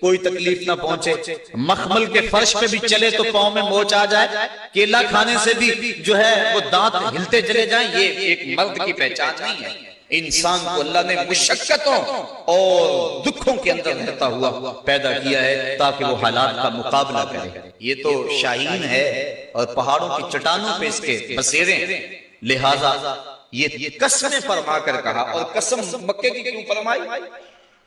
کوئی تکلیف نہ پہنچے، مخمل کے فرش پہ بھی چلے تو پاؤں میں موچ آ جائے، کیلا کھانے سے بھی جو ہے وہ دانت ہلتے چلے جائیں، یہ ایک مرد کی پہچان نہیں ہے۔ انسان کو اللہ نے مشقتوں اور دکھوں کے اندر رہتا ہوا پیدا کیا ہے تاکہ وہ حالات کا مقابلہ کرے۔ یہ تو شاہین ہے اور پہاڑوں کی چٹانوں پہ اس کے بسیرے، لہٰذا یہ قسمیں فرما کر کہا۔ اور قسم مکے کی کیوں فرمائی؟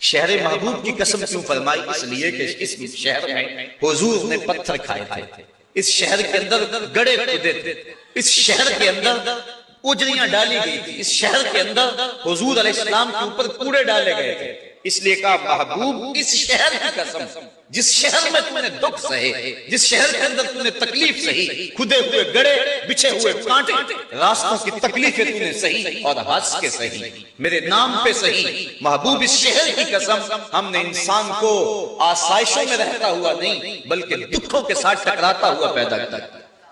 شہر محبوب کی قسم کیوں فرمائی؟ اس لیے کہ اس شہر میں حضور نے پتھر کھائے تھے، اس شہر کے اندر گڑھے کھودے تھے، اس شہر کے اندر اجریاں ڈالی گئی تھی، اس شہر کے اندر حضور علیہ السلام کے اوپر کوڑے ڈالے گئے تھے۔ اس لیے کہا محبوب اس شہر کی قسم، جس شہر میں تم نے دکھ سہے، جس شہر کے اندر تم نے تکلیف سہی، کھدے ہوئے گڑھے، بچھے ہوئے کانٹے، راستوں کی تکلیفیں تم نے سہی اور ہنس کے سہی، میرے نام پہ سہی۔ محبوب اس شہر کی قسم، ہم نے انسان کو آسائشوں میں رہتا ہوا نہیں بلکہ دکھوں کے ساتھ ٹکراتا ہوا پیدا کیا۔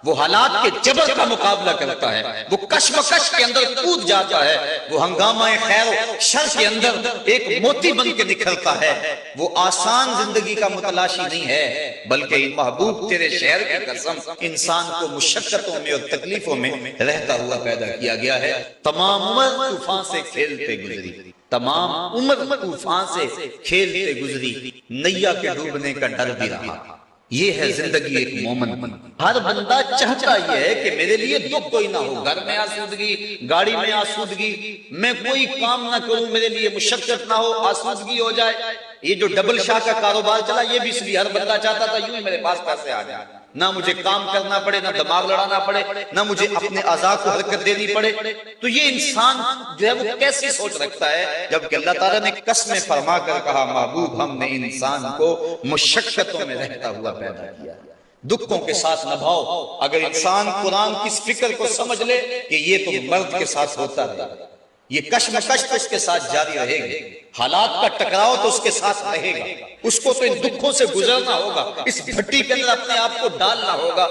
وہ حالات کے جبر کا مقابلہ کرتا ہے، وہ کشمکش کے اندر کود جاتا ہے، وہ ہنگامہ خیر و شر کے اندر ایک موتی بن کے نکھرتا ہے۔ وہ آسان زندگی کا متلاشی نہیں ہے بلکہ محبوب تیرے شہر کی قسم انسان کو مشقتوں میں اور تکلیفوں میں رہتا ہوا پیدا کیا گیا ہے۔ تمام عمر طوفان سے کھیلتے گزری، تمام عمر طوفان سے کھیلتے گزری، نیا کے ڈوبنے کا ڈر بھی رہا۔ یہ ہے زندگی ایک مومن۔ ہر بندہ چاہتا یہ ہے کہ میرے لیے دکھ کوئی نہ ہو، گھر میں آسودگی، گاڑی میں آسودگی، میں کوئی کام نہ کروں میرے لیے مشقت نہ ہو، آسودگی ہو جائے۔ یہ جو ڈبل شاہ کا کاروبار چلا یہ بھی اس لیے ہر بندہ چاہتا تھا یوں ہی میرے پاس پیسے آ جائیں، نہ مجھے کام کرنا پڑے، نہ دماغ لڑانا پڑے، نہ مجھے اپنے اعضاء کو حرکت دینی پڑے۔ تو یہ انسان جو ہے وہ کیسی سوچ رکھتا ہے، جبکہ اللہ تعالیٰ نے قسمیں فرما کر کہا محبوب ہم نے انسان کو مشقتوں میں رہتا ہوا پیدا کیا، دکھوں کے ساتھ نبھاؤ۔ اگر انسان قرآن کی اس فکر کو سمجھ لے کہ یہ تو مرد کے ساتھ ہوتا ہے، یہ کشمکش تو اس کے ساتھ جاری رہے گی، حالات کا ٹکراؤ تو اس کے ساتھ رہے گا، اس کو تو ان دکھوں سے گزرنا ہوگا، اس بھٹی کے اندر اپنے آپ کو ڈالنا ہوگا،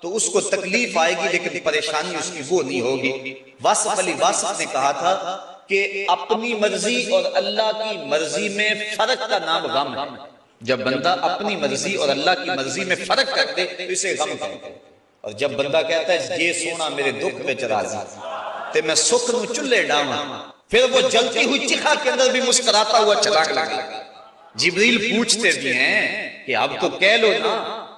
تو اس کو تکلیف آئے گی لیکن پریشانی اس کی وہ نہیں ہوگی۔ واصف علی واصف نے کہا تھا کہ اپنی مرضی اور اللہ کی مرضی میں فرق کا نام غم ہے۔ جب بندہ اپنی مرضی اور اللہ کی مرضی میں فرق کر دے تو اسے غم کہتے ہیں، اور جب بندہ کہتا ہے یہ سونا میرے دکھ میں راضی تے میں سکھ نو چلے ڈاواں، پھر وہ جلتی ہوئی چکھا کے اندر بھی مسکراتا ہوا چھلانگ لگا۔ جبریل پوچھتے بھی ہیں کہ اب تو کہہ لو نا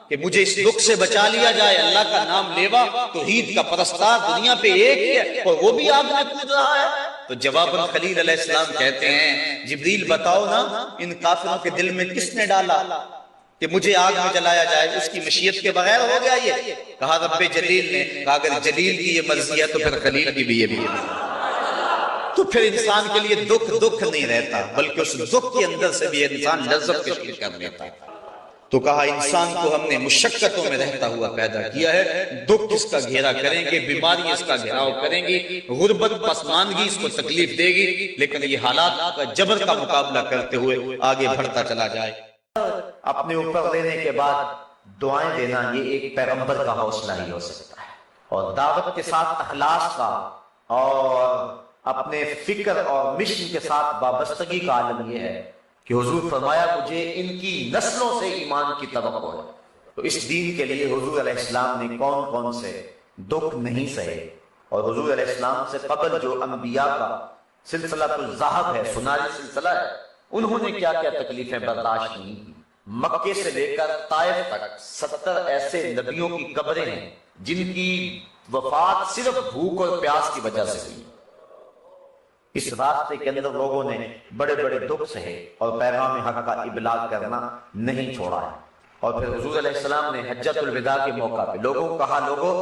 کہ مجھے اس دکھ سے بچا لیا جائے، اللہ کا نام لیوا، توحید کا پرستار دنیا پہ ایک ہی ہے اور وہ بھی آگ میں کود رہا ہے۔ تو جواباً خلیل علیہ السلام کہتے ہیں جبریل بتاؤ نا ان کافروں کے دل میں کس نے ڈالا کہ مجھے آگ میں جلایا جائے، اس کی مشیت کے بغیر ہو گیا یہ؟ کہا رب جلیل نے، کہا اگر جلیل کی یہ مرضی ہے تو پھر خلیل کی بھی یہ بھی ہے۔ تو پھر انسان کے لیے دکھ نہیں رہتا بلکہ اس دکھ کے اندر سے بھی انسان لذت کشی کر لیتا ہے۔ تو کہا انسان کو ہم نے مشقتوں میں رہتا ہوا پیدا کیا ہے، دکھ اس کا گھیرا کریں گے، بیماری اس کا گھیراؤ کریں گی، غربت پسماندگی اس کو تکلیف دے گی، لیکن یہ حالات کا جبر کا مقابلہ کرتے ہوئے آگے بڑھتا چلا جائے۔ اپنے اوپر لینے کے بعد دعائیں دینا یہ ایک پیغمبر کا حوصلہ ہی ہو سکتا ہے، اور دعوت کے ساتھ اخلاص کا اور اپنے فکر اور مشن کے ساتھ وابستگی کا عالم یہ ہے کہ حضور فرمایا مجھے ان کی نسلوں سے ایمان کی توقع ہے۔ تو اس دین کے لیے حضور علیہ السلام نے کون کون سے دکھ نہیں سہے، اور حضور علیہ السلام سے قبل جو انبیاء کا سلسلہ الذہب ہے، سناری سلسلہ ہے، انہوں نے کیا کیا تکلیفیں برداشت نہیں کی۔ مکے سے لے کر طائف تک 70 ایسے نبیوں کی قبریں ہیں جن کی وفات صرف بھوک اور پیاس کی وجہ سے ہوئی۔ اس راستے کے اندر لوگوں نے بڑے بڑے دکھ سہے اور پیغام حق کا ابلاغ کرنا نہیں چھوڑا ہے۔ اور پھر حضور علیہ السلام نے حجۃ الوداع کے موقع پہ لوگوں کو کہا لوگوں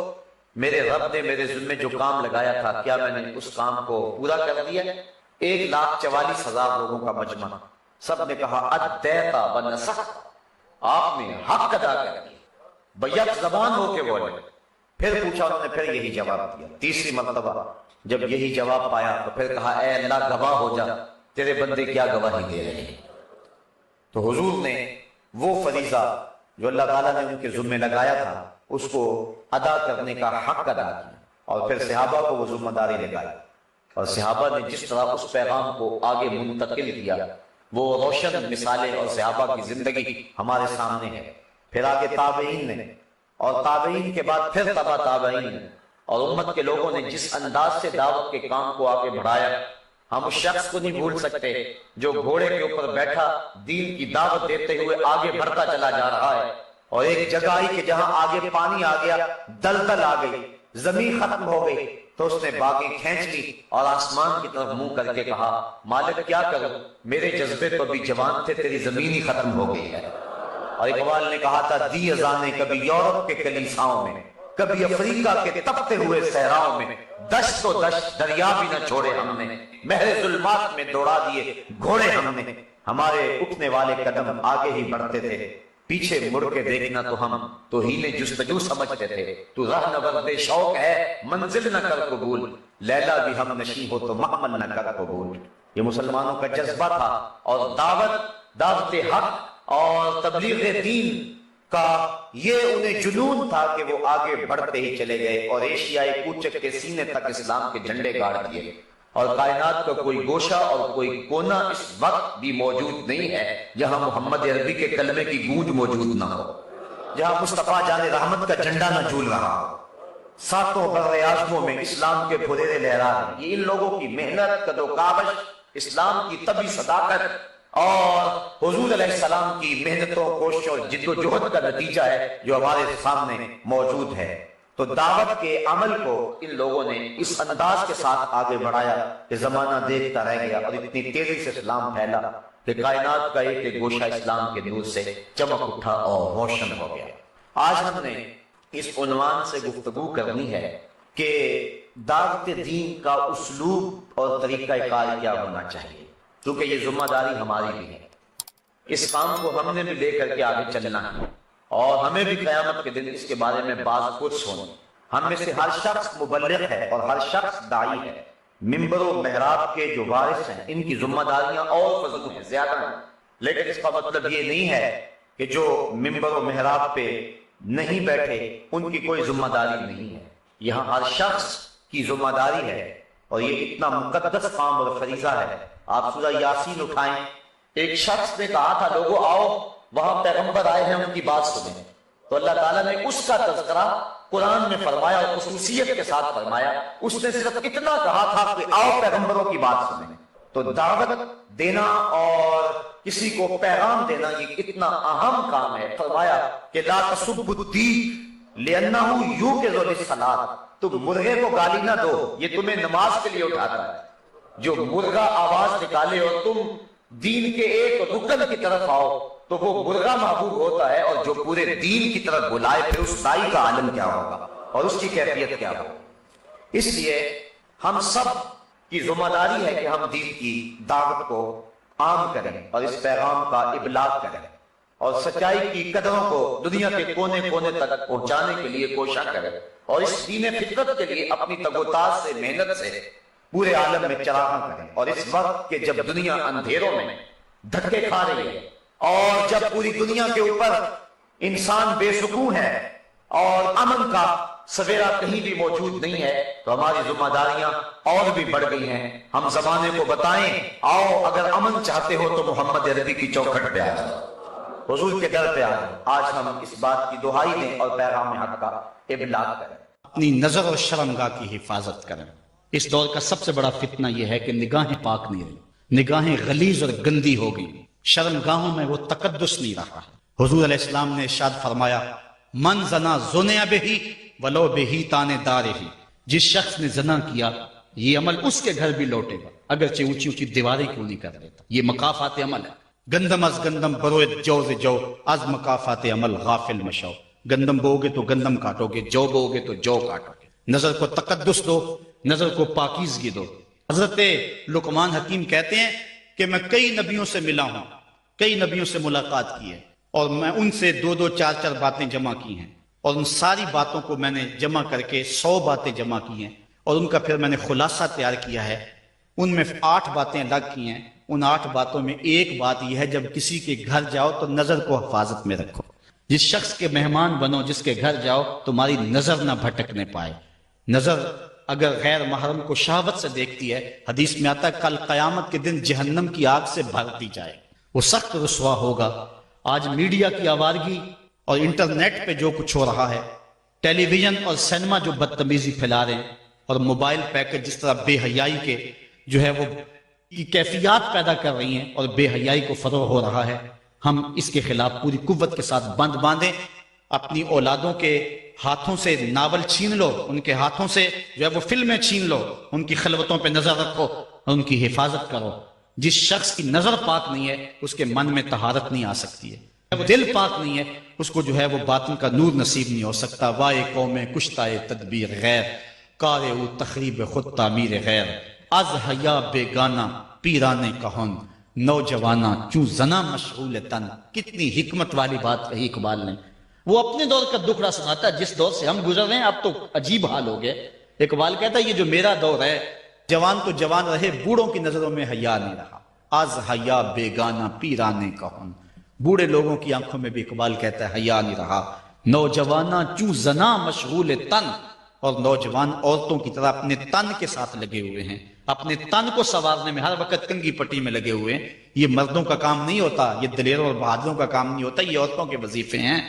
میرے رب نے میرے ذمہ جو کام لگایا تھا کیا میں نے اس کام کو پورا کر دیا؟ 1,44,000 لوگوں کا مجمع، سب نے کہا ادیتا ونصحت، آپ نے حق ادا کر دیا، بیک زبان ہو کے بولے۔ پھر پوچھا انہوں نے، پھر یہی جواب دیا، تیسری مرتبہ جب یہی جواب پایا تو پھر کہا اے اللہ گواہ ہو جا تیرے بندے کیا گواہی دے رہے ہیں۔ تو حضور نے وہ فریضہ جو اللہ تعالیٰ نے ان کے ذمہ لگایا تھا اس کو ادا کرنے کا حق ادا کیا، اور پھر صحابہ کو وہ ذمہ داری لگائی، اور صحابہ نے جس طرح اس پیغام کو آگے منتقل کیا وہ روشن مثالیں اور صحابہ کی زندگی ہمارے سامنے ہے. پھر آگے تابعین نے، اور تابعین کے بعد پھر تبع تابعین نے، اور امت کے لوگوں نے جس انداز سے دعوت کے کام کو آگے بڑھایا، ہم اس شخص کو نہیں بھول سکتے جو گھوڑے کے اوپر بیٹھا دین کی دعوت دیتے ہوئے آگے بڑھتا چلا جا رہا ہے، اور ایک جگہ آئی کہ جہاں آگے پانی آ گیا، دلدل آ گئی، زمین ختم ہو گئی، تو اس نے باغیں کھینچ لی اور آسمان کی طرف منہ کر کے کہا مالک کیا کروں، میرے جذبے تو ابھی جوان تھے، تیری زمین ہی ختم ہو گئی ہے. اور اقبال نے کہا تھا دی اذانیں کبھی یورپ کے کلیساؤں میں، کبھی افریقہ کے تپتے ہوئے صحراؤں میں، دشت و دشت دریا بھی نہ چھوڑے ہم نے، مہر ظلمات میں دوڑا دیے گھوڑے ہم نے. ہمارے اٹھنے والے قدم آگے ہی بڑھتے تھے، پیچھے مڑ کے دیکھنا تو ہم تو ہیلے جستجو سمجھتے تھے. تو راہ نورد شوق ہے منزل نہ کر قبول، لیلا بھی ہم نشیں ہو تو محمل نہ کر قبول. یہ مسلمانوں کا جذبہ تھا، اور دعوت حق اور تبلیغ دین کا یہ انہیں جنون تھا کہ وہ آگے بڑھتے ہی چلے گئے، اور ایشیائی کوچک کے سینے تک اسلام کے جھنڈے گاڑ دیے. اور کائنات کا کوئی گوشہ اور کوئی کونا اس وقت بھی موجود نہیں ہے جہاں محمد عربی کے کلمے کی گونج موجود نہ ہو، جہاں مصطفیٰ جان رحمت کا جھنڈا نہ جھول رہا ہو. ساتوں بر اعظموں میں اسلام کے پھریرے لہرا ہیں. یہ ان لوگوں کی محنت، قد و کاوش، اسلام کی طبی صداقت اور حضور علیہ السلام کی محنتوں، کوششوں اور جد و جہد کا نتیجہ ہے جو ہمارے سامنے موجود ہے. تو دعوت کے عمل کو ان لوگوں نے اس انداز کے ساتھ آگے بڑھایا کہ زمانہ دیکھتا رہ گیا، اور اتنی تیزی سے اسلام پھیلا کہ کائنات کا ایک ایک گوشہ اسلام کے نور سے چمک اٹھا اور روشن ہو گیا. آج ہم نے اس عنوان سے گفتگو کرنی ہے کہ دعوت دین کا اسلوب اور طریقہ کار کیا ہونا چاہیے، کیونکہ یہ ذمہ داری ہماری بھی ہے. اس کام کو ہم نے بھی لے کر کے آگے چلنا ہے، اور ہمیں بھی قیامت کے دن اس کے بارے میں باز پرس ہونا. ہم میں سے ہر شخص مبلغ ہے اور ہر شخص داعی ہے. ممبر و محراب کے جو وارث ہیں ان کی ذمہ داریاں اور فضول ہیں، زیادہ ہیں، لیکن اس کا مطلب یہ نہیں ہے کہ جو ممبر و محراب پہ نہیں بیٹھے ان کی کوئی ذمہ داری نہیں ہے. یہاں ہر شخص کی ذمہ داری ہے، اور یہ اتنا مقدس کام اور فریضہ ہے. آپ سورہ یاسین اٹھائیں، ایک شخص نے کہا تھا لوگوں آؤ وہاں پیغمبر آئے ہیں ان کی بات سنیں، تو اللہ تعالیٰ نے اس کا تذکرہ قرآن میں فرمایا اور خصوصیت کے ساتھ فرمایا. اس نے صرف اتنا کہا تھا کہ آؤ پیغمبروں کی بات سنیں. تو دعوت دینا اور کسی کو پیغام دینا یہ کتنا اہم کام ہے. فرمایا کہ لا تسبوا الدین لأنہ یوقظ للصلاۃ، تم مرغے کو گالی نہ دو، یہ تمہیں نماز کے لیے اٹھاتا ہے. جو مرغا آواز نکالے اور تم دین کے ایک رکن کی طرف آؤ تو وہ مرغا محبوب ہوتا ہے، اور جو پورے دین کی طرف بلائے پھر اس دائی کا عالم کیا ہوگا اور اس کی کیفیت کیا ہوگا. اس لیے ہم سب کی ذمہ داری ہے کہ ہم دین کی دعوت کو عام کریں اور اس پیغام کا ابلاغ کریں، اور سچائی کی قدروں کو دنیا کے کونے کونے تک پہنچانے کے لیے کوشش کریں، اور اس دین فطرت کے لیے اپنی تگوتاز سے، محنت سے پورے عالم میں چراغاں کریں. اور اس وقت کہ جب دنیا اندھیروں میں دھکے کھا رہی ہے، اور جب پوری دنیا کے اوپر انسان بے سکون ہے اور امن کا سویرا کہیں بھی موجود نہیں ہے، تو ہماری ذمہ داریاں اور بھی بڑھ گئی ہیں. ہم زمانے کو بتائیں آؤ اگر امن چاہتے ہو تو محمد عربی کی چوکھٹ پہ آ جاؤ، حضور کے در پہ آ جاؤ. آج ہم اس بات کی دہائی دیں اور پیغام حق کا ابلاغ کریں. اپنی نظر اور شرمگاہ کی حفاظت کریں. اس دور کا سب سے بڑا فتنہ یہ ہے کہ نگاہیں پاک نہیں رہی، نگاہیں غلیظ اور گندی ہو گئی، شرمگاہوں میں وہ تقدس نہیں رہا. حضور علیہ السلام نے ارشاد فرمایا من زنا زنیا بہی ولو بہی تانے دارے ہی، جس شخص نے زنا کیا یہ عمل اس کے گھر بھی لوٹے گا اگرچہ اونچی اونچی دیواریں کیوں نہیں کر دیتا. یہ مکافات عمل ہے. گندم از گندم بروئت جوز جو از مکافات عمل غافل مشو. گندم بو گے تو گندم کاٹو گے، جو بو گے تو جو کاٹو گے. نظر کو تقدس دو، نظر کو پاکیزگی دو. حضرت لقمان حکیم کہتے ہیں کہ میں کئی نبیوں سے ملا ہوں، کئی نبیوں سے ملاقات کی ہے، اور میں ان سے 2-2 4-4 باتیں جمع کی ہیں، اور ان ساری باتوں کو میں نے جمع کر کے 100 باتیں جمع کی ہیں، اور ان کا پھر میں نے خلاصہ تیار کیا ہے. ان میں 8 باتیں الگ کی ہیں. ان 8 باتوں میں ایک بات یہ ہے جب کسی کے گھر جاؤ تو نظر کو حفاظت میں رکھو. جس شخص کے مہمان بنو، جس کے گھر جاؤ تمہاری نظر نہ بھٹکنے پائے. نظر اگر غیر محرم کو شہوت سے دیکھتی ہے، حدیث میں آتا ہے کل قیامت کے دن جہنم کی آگ سے بھر دی جائے، وہ سخت رسوا ہوگا۔ آج میڈیا کی آوارگی اور انٹرنیٹ پہ جو کچھ ہو رہا ہے، ٹیلی ویژن اور سینما جو بدتمیزی پھیلا رہے ہیں، اور موبائل پیکج جس طرح بے حیائی کے جو ہے وہ کی کیفیات پیدا کر رہی ہیں اور بے حیائی کو فروغ ہو رہا ہے، ہم اس کے خلاف پوری قوت کے ساتھ بند باندھیں۔ اپنی اولادوں کے ہاتھوں سے ناول چھین لو، ان کے ہاتھوں سے جو ہے وہ فلمیں چھین لو، ان کی خلوتوں پہ نظر رکھو اور ان کی حفاظت کرو۔ جس شخص کی نظر پاک نہیں ہے اس کے من میں طہارت نہیں آ سکتی ہے، وہ دل پاک نہیں ہے اس کو جو ہے وہ باطن کا نور نصیب نہیں ہو سکتا۔ وائے قوم کشتائے تدبیر غیر، کار او تخریب خود تعمیر غیر، از حیا بیگانہ پیرانے کہن، نوجوانہ چوں زنا مشغول تن۔ کتنی حکمت والی بات کہی اقبال نے۔ وہ اپنے دور کا دکھڑا سناتا ہے، جس دور سے ہم گزر رہے ہیں اب تو عجیب حال ہو گیا۔ اقبال کہتا ہے یہ جو میرا دور ہے، جوان تو جوان رہے، بوڑھوں کی نظروں میں حیا نہیں رہا۔ از حیا بیگانہ پیرانے کہن، بوڑھے لوگوں کی آنکھوں میں بھی اقبال کہتا ہے حیا نہیں رہا۔ نوجوانہ چوں زنا مشغول تن، اور نوجوان عورتوں کی طرح اپنے تن کے ساتھ لگے ہوئے ہیں، اپنے تن کو سنوارنے میں ہر وقت کنگھی پٹی میں لگے ہوئے ہیں۔ یہ مردوں کا کام نہیں ہوتا، یہ دلیروں اور بہادروں کا کام نہیں ہوتا، یہ عورتوں کے وظیفے ہیں۔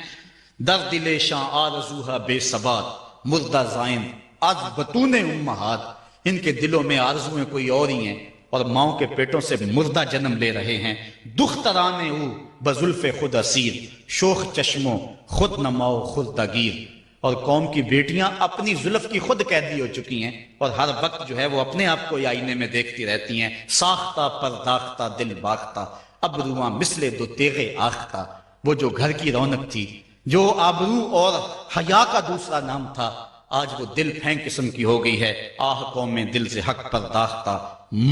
در دل شاں آرزوہا بے ثبات، مردہ زائن از بطون امہات۔ ان کے دلوں میں آرزویں کوئی اور ہی ہیں اور ماؤں کے پیٹوں سے مردہ جنم لے رہے ہیں۔ دخترانے او بزلف خود اسیر، شوخ چشموں خود نماؤ خود گیر۔ اور قوم کی بیٹیاں اپنی زلف کی خود قیدی ہو چکی ہیں اور ہر وقت جو ہے وہ اپنے آپ کو آئینے میں دیکھتی رہتی ہیں۔ ساختہ پرداختہ دل باختہ، ابروان مثل دو تیغے آختہ۔ وہ جو گھر کی رونق تھی، جو آبرو اور حیا کا دوسرا نام تھا، آج وہ دل پھینک قسم کی ہو گئی ہے۔ آہ قوم میں دل سے حق پرداختہ،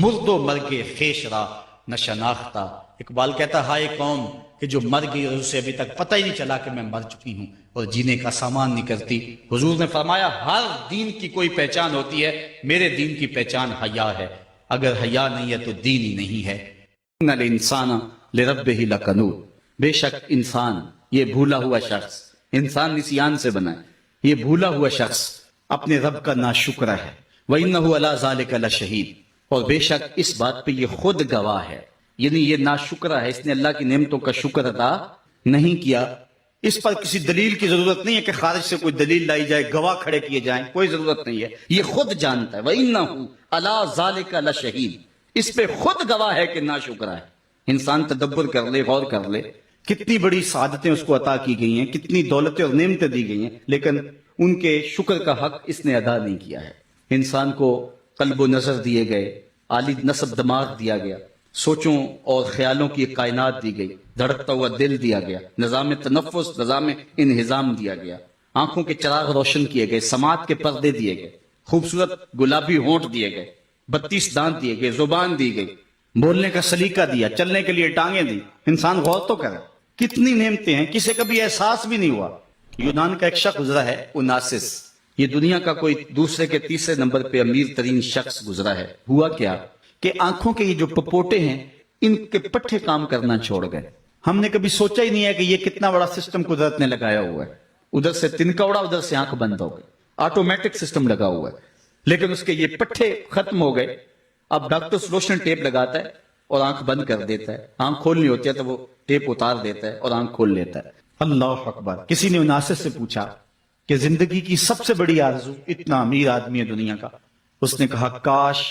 مرد و مرگے خیش را نہ شناختہ۔ اقبال کہتا ہے ہائے قوم کہ جو مر گئی اور اسے ابھی تک پتہ ہی نہیں چلا کہ میں مر چکی ہوں اور جینے کا سامان نہیں کرتی۔ حضور نے فرمایا ہر دین کی کوئی پہچان ہوتی ہے، میرے دین کی پہچان حیا ہے، اگر حیا نہیں ہے تو دین ہی نہیں ہے۔ ان الانسان لربہ لکنود، بے شک انسان، یہ بھولا ہوا شخص، انسان نسیان سے بنا ہے، یہ بھولا ہوا شخص اپنے رب کا ناشکرہ ہے۔ وَإِنَّهُ عَلَىٰ ذَلِكَ لَشَهِيدٌ، اور بے شک اس بات پہ یہ خود گواہ ہے، یعنی یہ ناشکرہ ہے، اس نے اللہ کی نعمتوں کا شکر ادا نہیں کیا۔ اس پر کسی دلیل کی ضرورت نہیں ہے کہ خارج سے کوئی دلیل لائی جائے، گواہ کھڑے کیے جائیں، کوئی ضرورت نہیں ہے، یہ خود جانتا ہے۔ وَإِنَّهُ عَلَىٰ ذَلِكَ لَشَهِيدٌ، اس پہ خود گواہ ہے کہ ناشکرہ ہے۔ انسان تدبر کر لے، غور کر لے، کتنی بڑی سعادتیں اس کو عطا کی گئی ہیں، کتنی دولتیں اور نعمتیں دی گئی ہیں، لیکن ان کے شکر کا حق اس نے ادا نہیں کیا ہے۔ انسان کو قلب و نظر دیے گئے، عالی نصب دماغ دیا گیا، سوچوں اور خیالوں کی ایک کائنات دی گئی، دھڑکتا ہوا دل دیا گیا، نظام تنفس، نظام انہضام دیا گیا، آنکھوں کے چراغ روشن کیے گئے، سماعت کے پردے دیے گئے، خوبصورت گلابی ہونٹ دیے گئے، 32 دانت دیے گئے، زبان دی گئی، بولنے کا سلیقہ دیا، چلنے کے لیے ٹانگیں دی۔ انسان غور تو کرے، کتنی نعمتیں ہیں، کسے کبھی احساس بھی نہیں ہوا۔ یونان کا ایک شخص گزرا ہے، اوناسس، یہ دنیا کا کوئی دوسرے کے تیسرے نمبر پہ امیر ترین شخص گزرا ہے۔ ہوا کیا کہ آنکھوں کے یہ جو پپوٹے ہیں، ان کے پٹھے کام کرنا چھوڑ گئے۔ ہم نے کبھی سوچا ہی نہیں ہے کہ یہ کتنا بڑا سسٹم قدرت نے لگایا ہوا ہے۔ ادھر سے تنکا اڑا، ادھر سے آنکھ بند ہو گئی، آٹومیٹک سسٹم لگا ہوا ہے، لیکن اس کے یہ پٹھے ختم ہو گئے۔ اب ڈاکٹر سلوشن ٹیپ لگاتا ہے اور آنکھ بند کر دیتا ہے، آنکھ کھولنی ہوتی ہے تو وہ ٹیپ اتار دیتا ہے اور آنکھ کھول لیتا ہے۔ اللہ اکبر۔ کسی نے اوناسس سے پوچھا کہ زندگی کی سب سے بڑی آرزو، اتنا امیر آدمی ہے دنیا کا، اس نے کہا کاش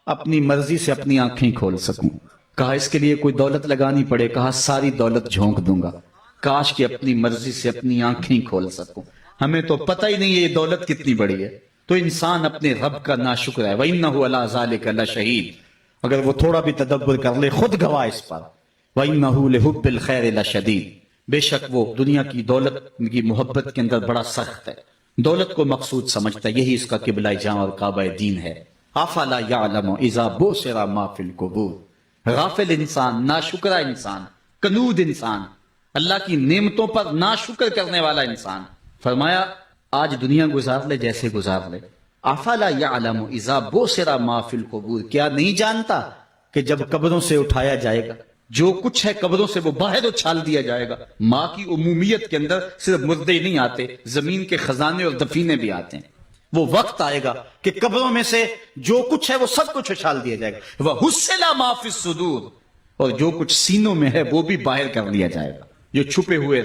اپنی مرضی سے اپنی آنکھیں کھول سکوں۔ کہا اس کے لیے کوئی دولت لگانی پڑے، کہا ساری دولت جھونک دوں گا، کاش کہ اپنی مرضی سے اپنی آنکھیں کھول سکوں۔ ہمیں تو پتہ ہی نہیں ہے یہ دولت کتنی بڑی ہے۔ تو انسان اپنے رب کا ناشکر ہے۔ وَإِنَّهُ عَلَىٰ ذَلِكَ لَشَهِيدٌ، اگر وہ تھوڑا بھی تدبر کر لے، خود گواہ اس پر۔ وَإِنَّهُ لِحُبِّ الْخَيْرِ لَشَدِيدٌ، بے شک وہ دنیا کی دولت کی محبت کے اندر بڑا سخت ہے، دولت کو مقصود سمجھتا ہے، یہی اس کا قبلہ جاں اور کعبہ دین ہے۔ افلا یعلم اذا بؤثر ما فی القبور، غافل انسان، ناشکرہ انسان، کنود انسان، اللہ کی نعمتوں پر ناشکر کرنے والا انسان۔ فرمایا آج دنیا گزار لے جیسے گزار لے، افلا یعلم اذا بؤثر ما فی القبور، کیا نہیں جانتا کہ جب قبروں سے اٹھایا جائے گا، جو کچھ ہے قبروں سے وہ باہر اچھال دیا جائے گا۔ ماں کی عمومیت کے اندر صرف مردے ہی نہیں آتے، زمین کے خزانے اور دفینے بھی آتے ہیں۔ وہ وقت آئے گا کہ قبروں میں سے جو کچھ ہے وہ سب کچھ اچھال دیا جائے گا. وَحُصِّلَ مَا فِي الصُّدُورِ، اور جو کچھ سینوں میں ہے وہ بھی باہر کر لیا جائے گا، جو چھپے ہوئے